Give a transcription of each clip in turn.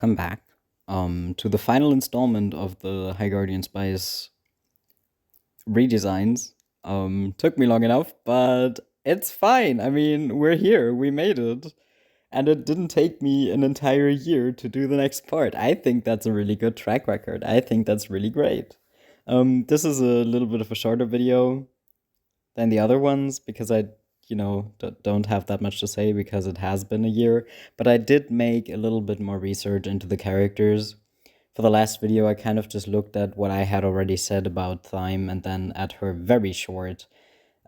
welcome back to the final installment of the HighGuardianSpice redesigns. Took me long enough, but it's fine. I mean, we're here, we made it. And it didn't take me an entire year to do the next part. I think that's a really good track record. I think that's really great. This is a little bit of a shorter video than the other ones because I, don't have that much to say because it has been a year. But I did make a little bit more research into the characters. For the last video, I kind of just looked at what I had already said about Thyme and then at her very short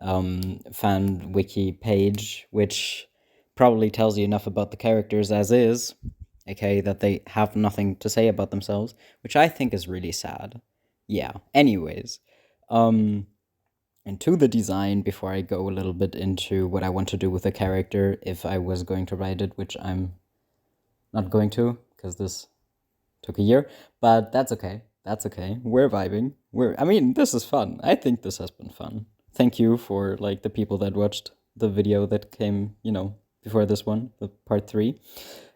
fan wiki page, which probably tells you enough about the characters as is, aka that they have nothing to say about themselves, which I think is really sad. Yeah, anyways. And to the design, before I go a little bit into what I want to do with the character, if I was going to write it, which I'm not going to, because this took a year, but that's okay. That's okay. We're vibing. This is fun. I think this has been fun. Thank you for the people that watched the video that came, before this one, the part 3. It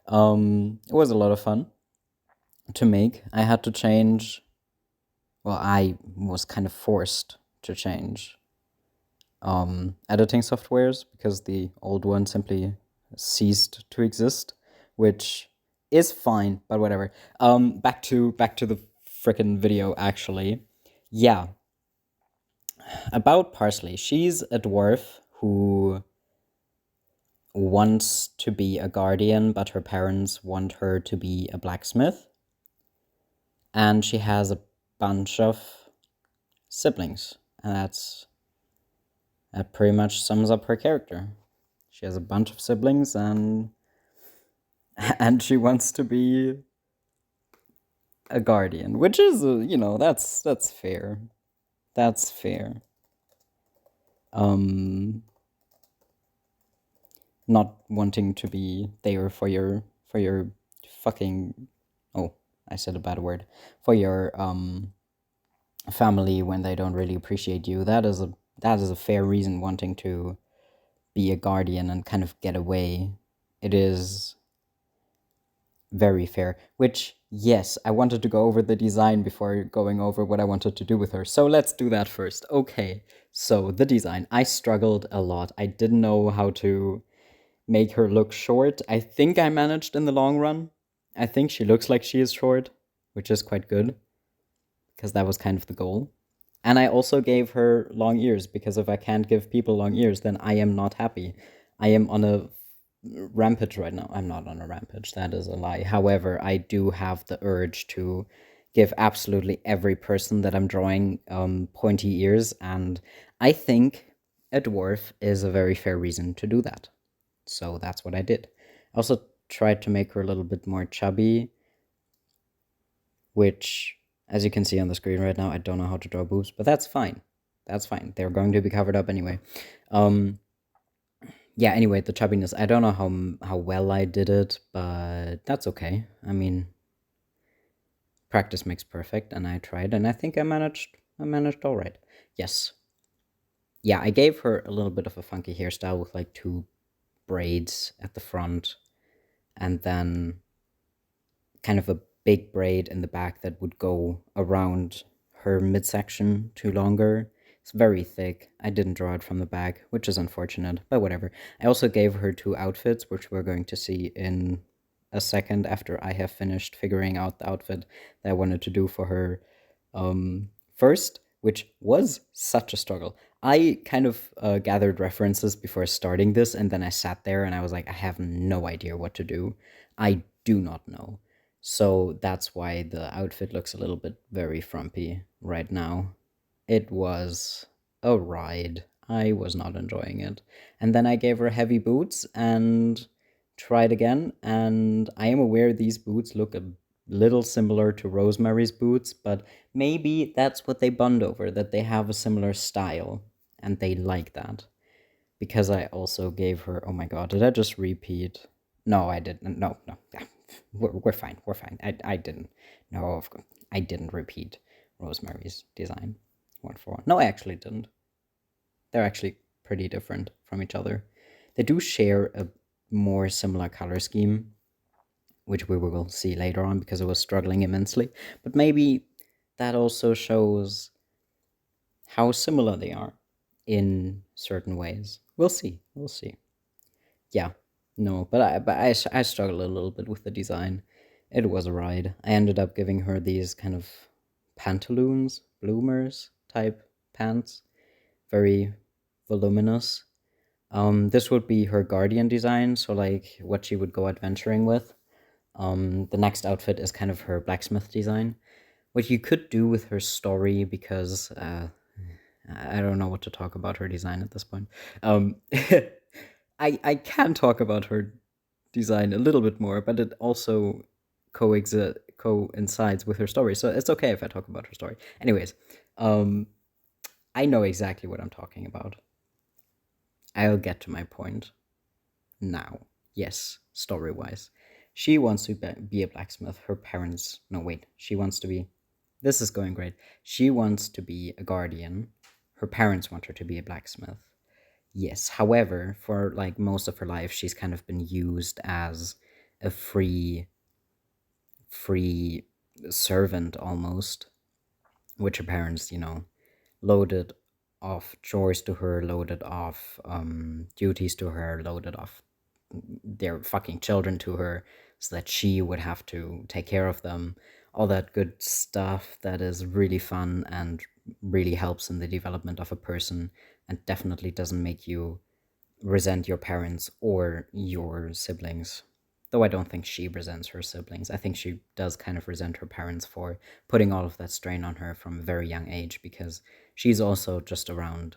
was a lot of fun to make. I had to change. Well, I was kind of forced to change editing softwares because the old one simply ceased to exist, which is fine, but whatever. Back to the frickin' video, actually. Yeah. About Parsley. She's a dwarf who wants to be a guardian, but her parents want her to be a blacksmith. And she has a bunch of siblings. And that pretty much sums up her character. She has a bunch of siblings and she wants to be a guardian, which is, that's fair. That's fair. Not wanting to be there for your fucking, oh, I said a bad word, for your family when they don't really appreciate you. That is a fair reason, wanting to be a guardian and kind of get away. It is very fair, which, yes, I wanted to go over the design before going over what I wanted to do with her. So let's do that first. Okay, so the design. I struggled a lot. I didn't know how to make her look short. I think I managed in the long run. I think she looks like she is short, which is quite good, because that was kind of the goal. And I also gave her long ears, because if I can't give people long ears, then I am not happy. I am on a rampage right now. I'm not on a rampage. That is a lie. However, I do have the urge to give absolutely every person that I'm drawing pointy ears, and I think a dwarf is a very fair reason to do that. So that's what I did. I also tried to make her a little bit more chubby, which, as you can see on the screen right now, I don't know how to draw boobs, but that's fine. That's fine. They're going to be covered up anyway. Yeah, anyway, the chubbiness. I don't know how well I did it, but that's okay. I mean, practice makes perfect, and I tried, and I think I managed all right. Yes. Yeah, I gave her a little bit of a funky hairstyle with 2 braids at the front, and then kind of a big braid in the back that would go around her midsection to longer. It's very thick. I didn't draw it from the back, which is unfortunate, but whatever. I also gave her 2 outfits, which we're going to see in a second after I have finished figuring out the outfit that I wanted to do for her first, which was such a struggle. I kind of gathered references before starting this, and then I sat there and I was like, I have no idea what to do. I do not know. So that's why the outfit looks a little bit very frumpy right now. It was a ride. I was not enjoying it. And then I gave her heavy boots and tried again, and I am aware these boots look a little similar to Rosemary's boots, but maybe that's what they bond over, that they have a similar style, and they like that. Because I also gave her, oh my god, did I just repeat? No, I didn't. No. We're fine. We're fine. I didn't. No, of course. I didn't repeat Rosemary's design 1-for-1. No, I actually didn't. They're actually pretty different from each other. They do share a more similar color scheme, which we will see later on because I was struggling immensely. But maybe that also shows how similar they are in certain ways. We'll see. We'll see. Yeah, no, but I struggled a little bit with the design. It was a ride. I ended up giving her these kind of pantaloons, bloomers type pants, very voluminous. This would be her guardian design, so like what she would go adventuring with. The next outfit is kind of her blacksmith design, what you could do with her story because I don't know what to talk about her design at this point. Um, I can talk about her design a little bit more, but it also coincides with her story, so it's okay if I talk about her story. Anyways, um, I know exactly what I'm talking about. I'll get to my point now. Yes, story wise. She wants to be a blacksmith. Her parents. No, wait. She wants to be. This is going great. She wants to be a guardian. Her parents want her to be a blacksmith. Yes. However, for like most of her life, she's kind of been used as a free servant almost, which her parents, loaded off chores to her, loaded off duties to her, loaded off their fucking children to her so that she would have to take care of them. All that good stuff that is really fun and really helps in the development of a person and definitely doesn't make you resent your parents or your siblings. Though I don't think she resents her siblings. I think she does kind of resent her parents for putting all of that strain on her from a very young age because she's also just around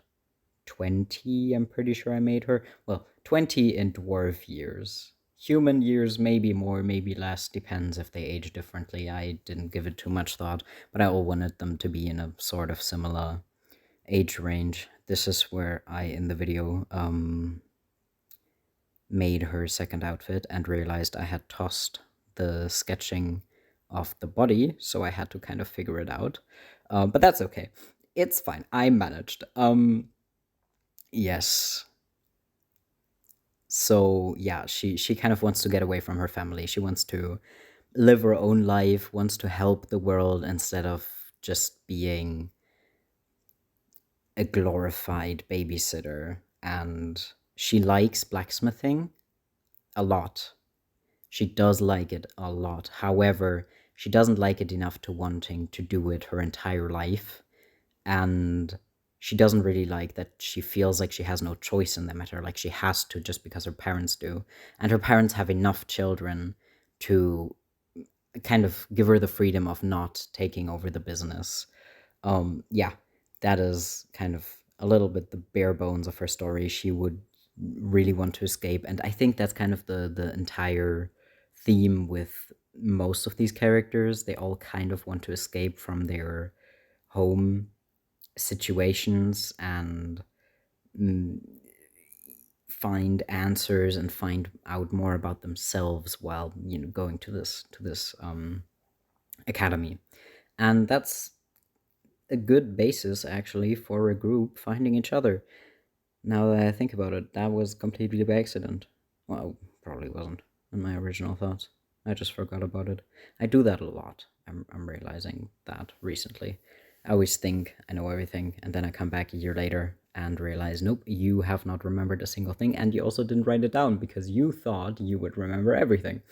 20, I'm pretty sure I made her. Well, 20 in dwarf years. Human years, maybe more, maybe less, depends if they age differently. I didn't give it too much thought, but I all wanted them to be in a sort of similar age range. This is where I, in the video, made her second outfit and realized I had tossed the sketching of the body, so I had to kind of figure it out. But that's okay. It's fine. I managed. Yes. So yeah, she kind of wants to get away from her family. She wants to live her own life, wants to help the world instead of just being a glorified babysitter. And she likes blacksmithing a lot. She does like it a lot. However, she doesn't like it enough to wanting to do it her entire life. And she doesn't really like that she feels like she has no choice in the matter, like she has to just because her parents do. And her parents have enough children to kind of give her the freedom of not taking over the business. Yeah, that is kind of a little bit the bare bones of her story. She would really want to escape, and I think that's kind of the entire theme with most of these characters. They all kind of want to escape from their home situations and mm, find answers and find out more about themselves while going to this academy. And that's a good basis actually for a group finding each other. Now that I think about it, that was completely by accident. Well, probably wasn't in my original thoughts. I just forgot about it. I do that a lot. I'm realizing that recently. I always think I know everything, and then I come back a year later and realize, nope, you have not remembered a single thing, and you also didn't write it down because you thought you would remember everything.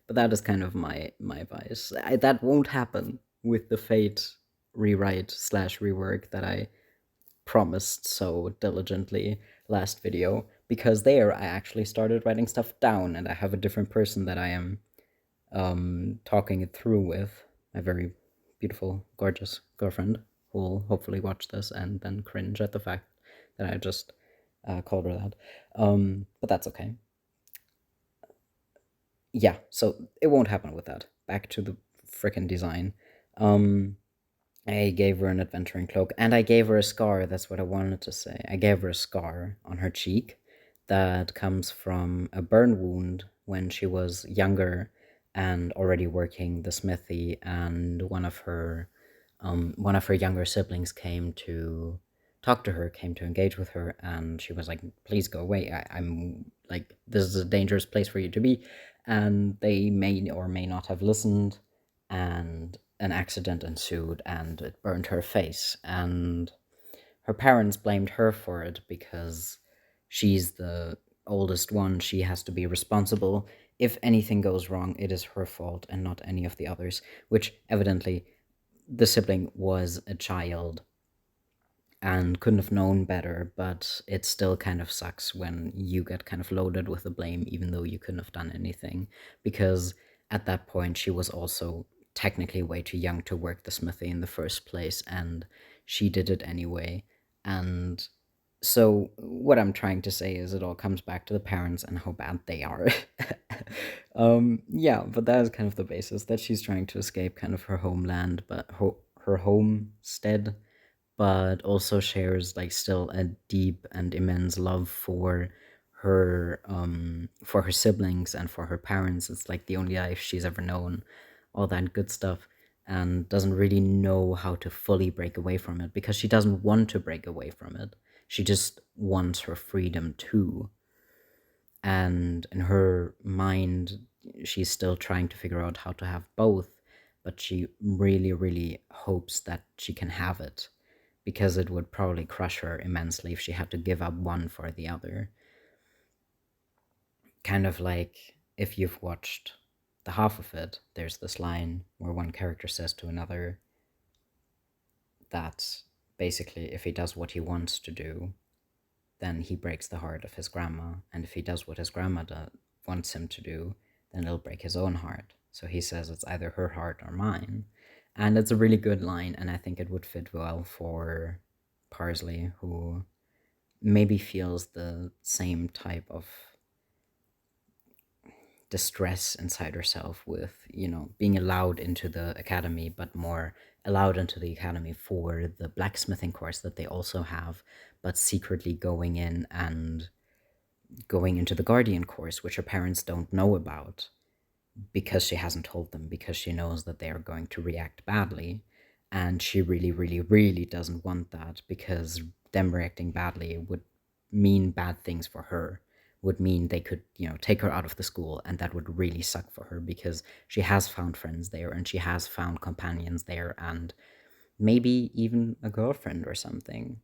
But that is kind of my advice. That won't happen with the Fate rewrite slash rework that I promised so diligently last video, because there I actually started writing stuff down and I have a different person that I am talking it through with, my very beautiful, gorgeous girlfriend, who will hopefully watch this and then cringe at the fact that I just called her that. But that's okay. Yeah, so it won't happen with that. Back to the frickin' design. I gave her an adventuring cloak, and I gave her a scar. That's what I wanted to say. I gave her a scar on her cheek that comes from a burn wound when she was younger and already working the smithy, and one of her younger siblings came to talked to her, came to engage with her, and she was like, please go away. I'm like, this is a dangerous place for you to be. And they may or may not have listened, and an accident ensued, and it burned her face. And her parents blamed her for it because she's the oldest one. She has to be responsible. If anything goes wrong, it is her fault and not any of the others, which evidently the sibling was a child and couldn't have known better, but it still kind of sucks when you get kind of loaded with the blame, even though you couldn't have done anything, because at that point she was also technically way too young to work the smithy in the first place, and she did it anyway. And so what I'm trying to say is it all comes back to the parents and how bad they are. Yeah, but that is kind of the basis, that she's trying to escape kind of her homeland, but her homestead, but also shares like still a deep and immense love for her siblings and for her parents. It's like the only life she's ever known, all that good stuff, and doesn't really know how to fully break away from it because she doesn't want to break away from it. She just wants her freedom too. And in her mind, she's still trying to figure out how to have both, but she really, really hopes that she can have it because it would probably crush her immensely if she had to give up one for the other. Kind of like if you've watched the half of it, there's this line where one character says to another that basically if he does what he wants to do, then he breaks the heart of his grandma, and if he does what his grandma wants him to do, then it'll break his own heart. So he says it's either her heart or mine. And it's a really good line, and I think it would fit well for Parsley, who maybe feels the same type of distress inside herself with, being allowed into the academy, but more allowed into the academy for the blacksmithing course that they also have, but secretly going in and going into the guardian course, which her parents don't know about because she hasn't told them, because she knows that they are going to react badly. And she really, really, really doesn't want that, because them reacting badly would mean bad things for her, would mean they could, take her out of the school, and that would really suck for her because she has found friends there and she has found companions there and maybe even a girlfriend or something,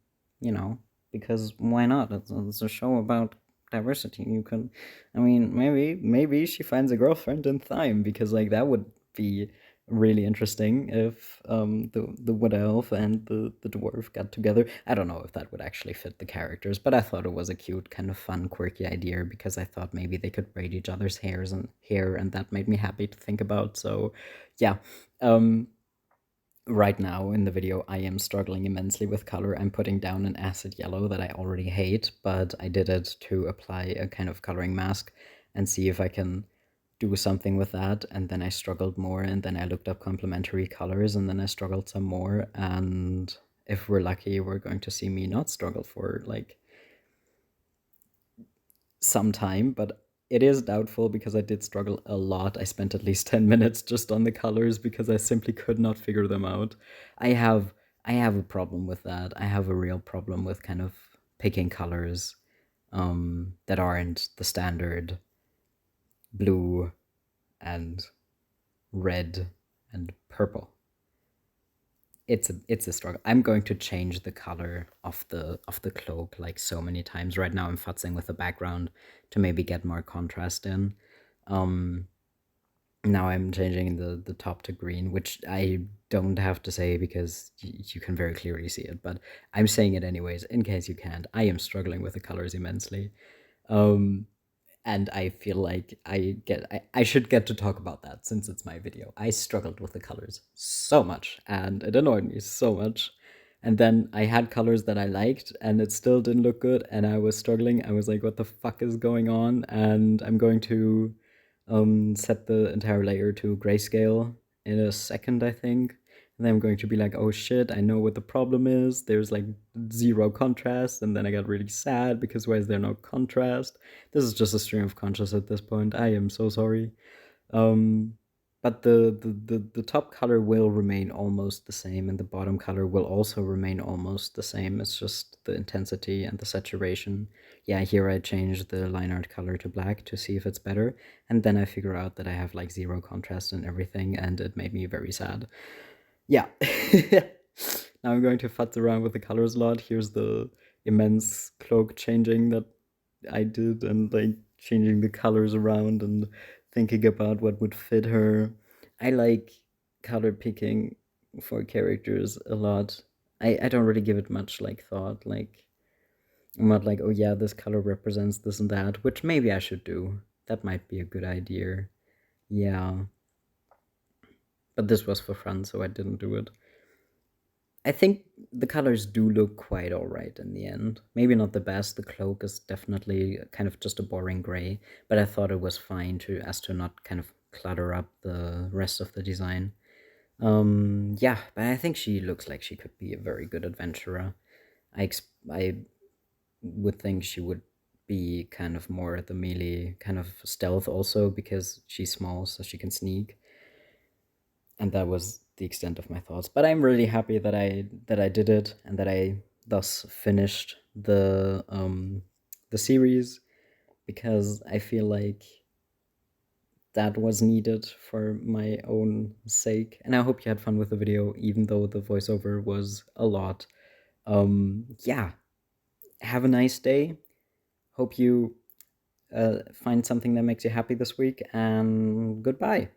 because why not? It's a show about diversity. You can, I mean, maybe she finds a girlfriend in time, because like that would be really interesting if the wood elf and the dwarf got together. I don't know if that would actually fit the characters, but I thought it was a cute, kind of fun, quirky idea, because I thought maybe they could braid each other's hair, and that made me happy to think about. So yeah. Right now in the video, I am struggling immensely with color. I'm putting down an acid yellow that I already hate, but I did it to apply a kind of coloring mask and see if I can do something with that. And then I struggled more, and then I looked up complementary colors, and then I struggled some more. And if we're lucky, we're going to see me not struggle for like some time, but it is doubtful because I did struggle a lot. I spent at least 10 minutes just on the colors because I simply could not figure them out. I have I have a problem with that. I have a real problem with kind of picking colors that aren't the standard blue and red and purple. It's a struggle. I'm going to change the color of the cloak like so many times. Right now I'm futzing with the background to maybe get more contrast in. Um, Now I'm changing the top to green, which I don't have to say because you can very clearly see it, but I'm saying it anyways in case you can't. I am struggling with the colors immensely. Um, and I feel like I should get to talk about that since it's my video. I struggled with the colors so much, and it annoyed me so much. And then I had colors that I liked, and it still didn't look good, and I was struggling. I was like, what the fuck is going on? And I'm going to set the entire layer to grayscale in a second, I think. And then I'm going to be like, oh shit, I know what the problem is. There's like zero contrast. And then I got really sad because why is there no contrast? This is just a stream of conscious at this point. I am so sorry. Um, But the top color will remain almost the same, and the bottom color will also remain almost the same. It's just the intensity and the saturation. Yeah, here I changed the line art color to black to see if it's better, and then I figure out that I have like zero contrast and everything, and it made me very sad. Yeah. Now I'm going to futz around with the colors a lot. Here's the immense cloak changing that I did, and like changing the colors around and thinking about what would fit her. I like color picking for characters a lot. I don't really give it much like thought. Like I'm not like, oh yeah, this color represents this and that, which maybe I should do. That might be a good idea. Yeah. But this was for fun, so I didn't do it. I think the colors do look quite alright in the end. Maybe not the best. The cloak is definitely kind of just a boring gray, but I thought it was fine to as to not kind of clutter up the rest of the design. Yeah, but I think she looks like she could be a very good adventurer. I would think she would be kind of more the melee kind of stealth also because she's small, so she can sneak. And that was the extent of my thoughts. But I'm really happy that I did it and that I thus finished the series, because I feel like that was needed for my own sake. And I hope you had fun with the video, even though the voiceover was a lot. Yeah, have a nice day. Hope you find something that makes you happy this week, and goodbye.